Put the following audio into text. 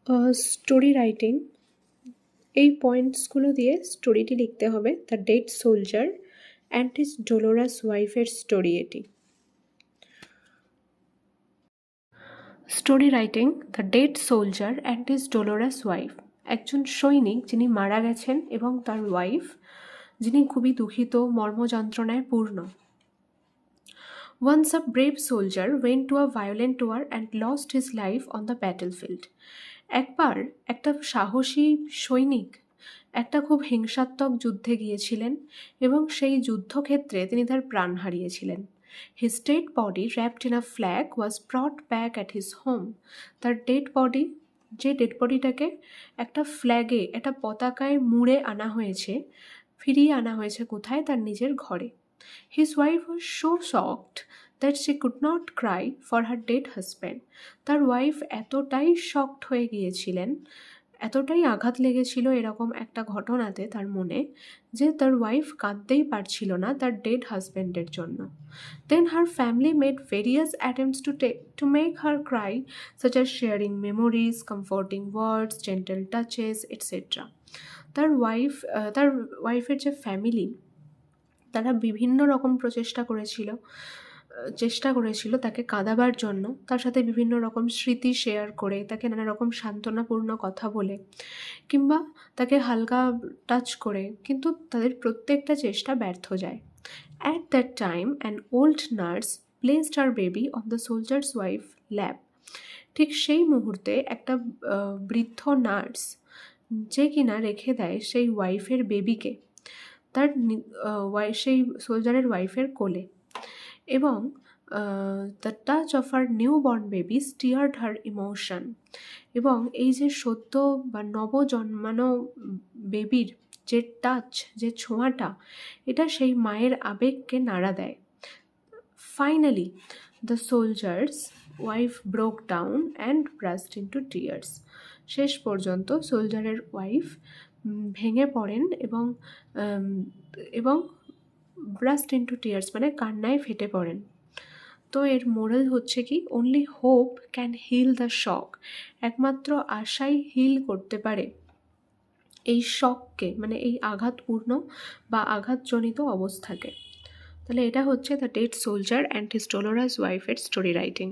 Story writing, এই পয়েন্টসগুলো দিয়ে স্টোরিটি লিখতে হবে। The dead soldier and his Dolores ওয়াইফের স্টোরি এটি। Story writing, the dead soldier and his Dolores wife. একজন সৈনিক যিনি মারা গেছেন এবং তার ওয়াইফ যিনি খুবই দুঃখিত, মর্মযন্ত্রণায় পূর্ণ। Once a brave soldier went to a violent war and lost his life on the battlefield. একবার একটা সাহসী সৈনিক একটা খুব হিংসাত্মক যুদ্ধে গিয়েছিলেন এবং সেই যুদ্ধক্ষেত্রে তিনি তার প্রাণ হারিয়েছিলেন। His dead body wrapped in a flag was brought back at his home. তার ডেড বডি, যে ডেড বডিটাকে একটা ফ্ল্যাগে, একটা পতাকায় মুড়ে আনা হয়েছে, ফিরিয়ে আনা হয়েছে কোথায়? তার নিজের ঘরে। His wife was so shocked that she could not cry for her dead husband. তার ওয়াইফ এতটাই শকড হয়ে গিয়েছিলেন, এতটাই আঘাত লেগেছিল এরকম একটা ঘটনাতে তার মনে, যে তার ওয়াইফ কাঁদতেই পারছিল না তার ডেড হাজব্যান্ডের জন্য। Then her family made various attempts to make her cry, such as sharing memories, comforting words, gentle touches, etc. তার ওয়াইফের যে ফ্যামিলি, তারা বিভিন্ন রকম চেষ্টা করেছিল তাকে কাঁদাবার জন্য, তার সাথে বিভিন্ন রকম স্মৃতি শেয়ার করে, তাকে নানা রকম সান্ত্বনাপূর্ণ কথা বলে, কিংবা তাকে হালকা টাচ করে, কিন্তু তাদের প্রত্যেকটা চেষ্টা ব্যর্থ যায়। At that time, an old nurse placed her baby on the soldier's wife's lap. ঠিক সেই মুহূর্তে একটা বৃদ্ধ নার্স, যে কিনা রেখে দেয় সেই ওয়াইফের বেবিকে তার সেই সোলজারের ওয়াইফের কোলে, এবং the touch of her new born baby steered her emotion. এবং এই যে সদ্য বা নবজন্মানো বেবির যে টাচ, যে ছোঁয়াটা, এটা সেই মায়ের আবেগকে নাড়া দেয়। Finally the soldier's wife broke down and burst into tears. শেষ পর্যন্ত সোলজারের ওয়াইফ ভেঙে পড়েন এবং ব্রাস্ট ইন্টু টিয়ার্স মানে কান্নায় ফেটে পড়েন। তো এর মোরাল হচ্ছে কি, only hope can hill the shock. একমাত্র আশাই হিল করতে পারে এই শককে, মানে এই আঘাতপূর্ণ বা আঘাতজনিত অবস্থাকে। তাহলে এটা হচ্ছে the dead soldier and his Dolores ওয়াইফের স্টোরি রাইটিং।